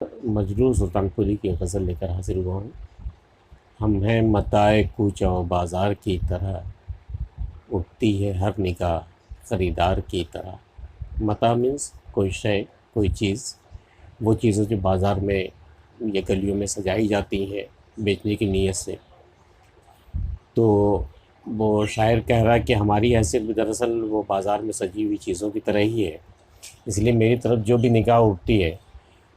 مجروح سلطان پوری کی غزل لے کر حاضر ہوا ہوں۔ ہم ہیں متاع کوچہ و بازار کی طرح، اٹھتی ہے ہر نگاہ خریدار کی طرح۔ متاع مینس کوئی شے، کوئی چیز، وہ چیزیں جو بازار میں یا گلیوں میں سجائی جاتی ہیں بیچنے کی نیت سے۔ تو وہ شاعر کہہ رہا ہے کہ ہماری حیثیت بھی دراصل وہ بازار میں سجی ہوئی چیزوں کی طرح ہی ہے، اس لیے میری طرف جو بھی نگاہ اٹھتی ہے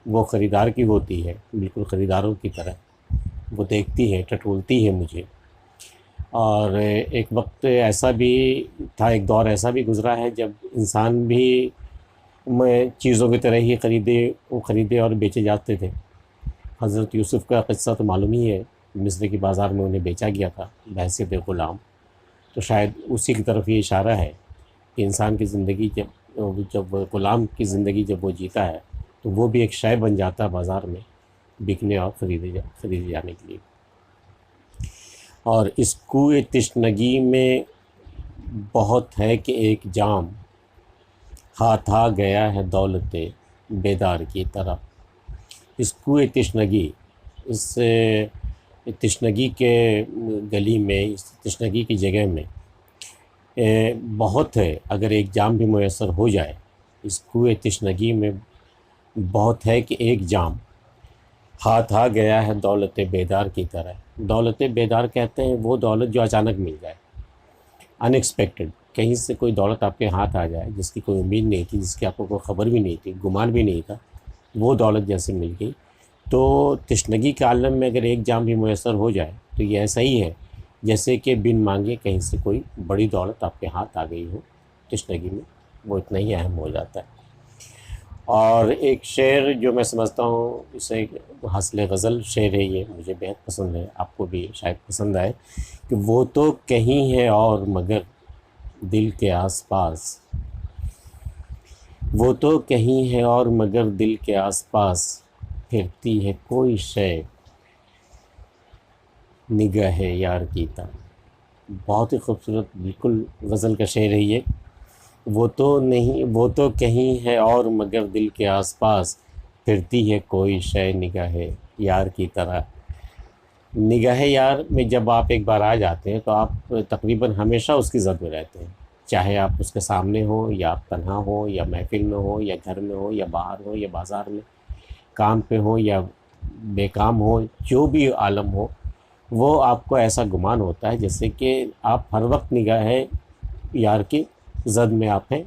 وہ خریدار کی ہوتی ہے، بالکل خریداروں کی طرح وہ دیکھتی ہے، ٹٹولتی ہے مجھے۔ اور ایک وقت ایسا بھی تھا، ایک دور ایسا بھی گزرا ہے جب انسان بھی میں چیزوں کی طرح ہی خریدے اور بیچے جاتے تھے۔ حضرت یوسف کا قصہ تو معلوم ہی ہے، مصر کی بازار میں انہیں بیچا گیا تھا بحیثیت غلام۔ تو شاید اسی کی طرف یہ اشارہ ہے کہ انسان کی زندگی جب غلام کی زندگی جب وہ جیتا ہے تو وہ بھی ایک شے بن جاتا ہے بازار میں بکنے اور خریدے جانے کے لیے۔ اور اس کوئے تشنگی میں بہت ہے کہ ایک جام، ہاتھ آ گیا ہے دولت بیدار کی طرح۔ اس کوئے تشنگی، اس تشنگی کے گلی میں، اس تشنگی کی جگہ میں بہت ہے، اگر ایک جام بھی میسر ہو جائے۔ اس کوئے تشنگی میں بہت ہے کہ ایک جام، ہاتھ آ گیا ہے دولت بیدار کی طرح۔ دولت بیدار کہتے ہیں وہ دولت جو اچانک مل جائے، ان ایکسپیکٹڈ، کہیں سے کوئی دولت آپ کے ہاتھ آ جائے جس کی کوئی امید نہیں تھی، جس کی آپ کو کوئی خبر بھی نہیں تھی، گمان بھی نہیں تھا، وہ دولت جیسے مل گئی۔ تو تشنگی کے عالم میں اگر ایک جام بھی میسر ہو جائے تو یہ ایسا ہی ہے جیسے کہ بن مانگے کہیں سے کوئی بڑی دولت آپ کے ہاتھ آ گئی ہو۔ تشنگی میں وہ اتنا ہی اہم ہو جاتا ہے۔ اور ایک شعر جو میں سمجھتا ہوں، اسے حاصل غزل شعر ہے، یہ مجھے بہت پسند ہے، آپ کو بھی شاید پسند آئے، کہ وہ تو کہیں ہے اور مگر دل کے آس پاس، وہ تو کہیں ہے اور مگر دل کے آس پاس، پھرتی ہے کوئی شے نگاہ یار کی طرح۔ بہت ہی خوبصورت بالکل غزل کا شعر ہے یہ۔ وہ تو کہیں ہے اور مگر دل کے آس پاس، پھرتی ہے کوئی شے نگاہ یار کی طرح۔ نگاہ یار میں جب آپ ایک بار آ جاتے ہیں تو آپ تقریباً ہمیشہ اس کی زد میں رہتے ہیں، چاہے آپ اس کے سامنے ہوں یا آپ تنہا ہوں یا محفل میں ہوں یا گھر میں ہوں یا باہر ہوں یا بازار میں کام پہ ہوں یا بے کام ہو، جو بھی عالم ہو، وہ آپ کو ایسا گمان ہوتا ہے جیسے کہ آپ ہر وقت نگاہ یار کی زد میں آپ ہیں،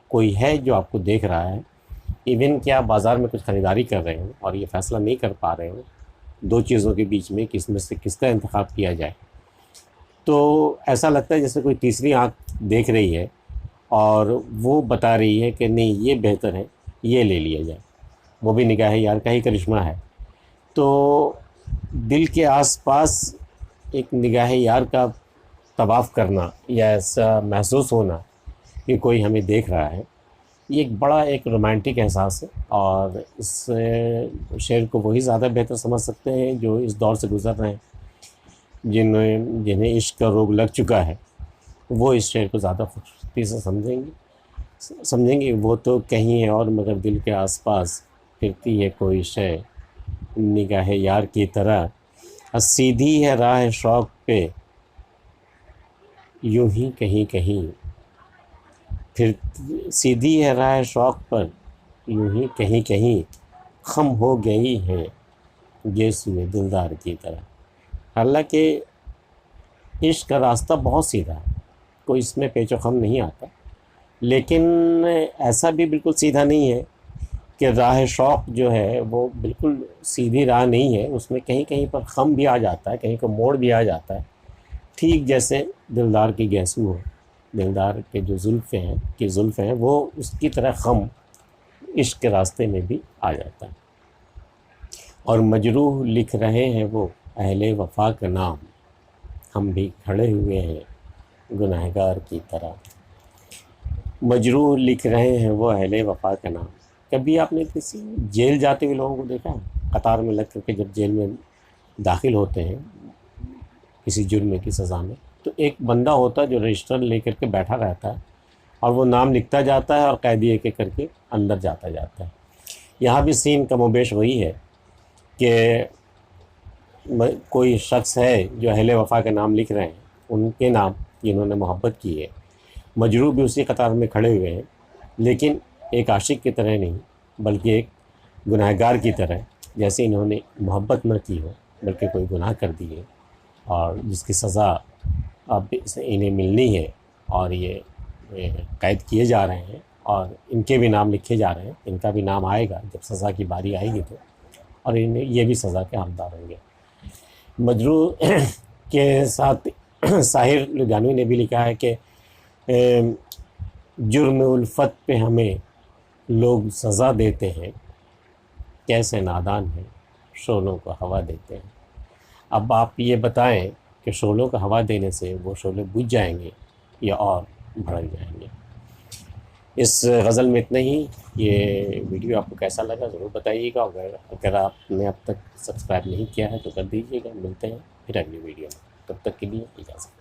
کوئی ہے جو آپ کو دیکھ رہا ہے۔ ایون کہ آپ بازار میں کچھ خریداری کر رہے ہوں اور یہ فیصلہ نہیں کر پا رہے ہوں دو چیزوں کے بیچ میں کس میں سے کس کا انتخاب کیا جائے، تو ایسا لگتا ہے جیسے کوئی تیسری آنکھ دیکھ رہی ہے اور وہ بتا رہی ہے کہ نہیں یہ بہتر ہے، یہ لے لیا جائے۔ وہ بھی نگاہ یار کا ہی کرشمہ ہے۔ تو دل کے آس پاس ایک نگاہ یار کا طواف کرنا یا ایسا محسوس ہونا کہ کوئی ہمیں دیکھ رہا ہے، یہ ایک بڑا ایک رومانٹک احساس ہے۔ اور اس شعر کو وہی زیادہ بہتر سمجھ سکتے ہیں جو اس دور سے گزر رہے ہیں، جنہیں عشق کا روگ لگ چکا ہے، وہ اس شعر کو زیادہ خوبصورتی سے سمجھیں گے۔ وہ تو کہیں ہے اور مگر دل کے آس پاس، پھرتی ہے کوئی شے نگاہ یار کی طرح۔ سیدھی ہے راہ شوق پہ یوں ہی کہیں کہیں، پھر سیدھی ہے راہ شوق پر یوں ہی کہیں کہیں، خم ہو گئی ہے یہ سوئے دلدار کی طرح۔ حالانکہ عشق کا راستہ بہت سیدھا ہے، کوئی اس میں پیچ و خم نہیں آتا، لیکن ایسا بھی بالکل سیدھا نہیں ہے کہ راہ شوق جو ہے وہ بالکل سیدھی راہ نہیں ہے، اس میں کہیں کہیں پر خم بھی آ جاتا ہے، کہیں پر موڑ بھی آ جاتا ہے، ٹھیک جیسے دلدار کی گیسو ہو، دلدار کے جو زلف ہیں وہ اس کی طرح خم عشق کے راستے میں بھی آ جاتا ہے۔ اور مجروح لکھ رہے ہیں وہ اہل وفا کا نام، ہم بھی کھڑے ہوئے ہیں گنہگار کی طرح۔ مجروح لکھ رہے ہیں وہ اہل وفا کا نام۔ کبھی آپ نے کسی جیل جاتے ہوئے لوگوں کو دیکھا ہے؟ قطار میں لگ کر کے جب جیل میں داخل ہوتے ہیں کسی جرم کی سزا میں، تو ایک بندہ ہوتا ہے جو رجسٹر لے کر کے بیٹھا رہتا ہے اور وہ نام لکھتا جاتا ہے اور قیدی ایک ایک کر کے اندر جاتا ہے۔ یہاں بھی سین کم و بیش وہی ہے کہ کوئی شخص ہے جو اہل وفا کا نام لکھ رہے ہیں، ان کے نام جنہوں نے محبت کی ہے، مجروح بھی اسی قطار میں کھڑے ہوئے ہیں، لیکن ایک عاشق کی طرح نہیں بلکہ ایک گناہ گار کی طرح، جیسے انہوں نے محبت نہ کی ہو بلکہ کوئی گناہ کر دیے اور جس کی سزا اب انہیں ملنی ہے، اور یہ قید کیے جا رہے ہیں اور ان کے بھی نام لکھے جا رہے ہیں، ان کا بھی نام آئے گا جب سزا کی باری آئے گی تو، اور انہیں یہ بھی سزا کے حقدار ہوں گے۔ مجروح کے ساتھ ساحر لدھیانوی نے بھی لکھا ہے کہ جرم الفت پہ ہمیں لوگ سزا دیتے ہیں، کیسے نادان ہیں شعلوں کو ہوا دیتے ہیں۔ اب آپ یہ بتائیں کہ شعلوں کو ہوا دینے سے وہ شعلے بجھ جائیں گے یا اور بھڑک جائیں گے؟ اس غزل میں اتنا ہی۔ یہ ویڈیو آپ کو کیسا لگا ضرور بتائیے گا، اگر آپ نے اب تک سبسکرائب نہیں کیا ہے تو کر دیجیے گا۔ ملتے ہیں پھر اگلی ویڈیو میں، تب تک کے لیے اجازت۔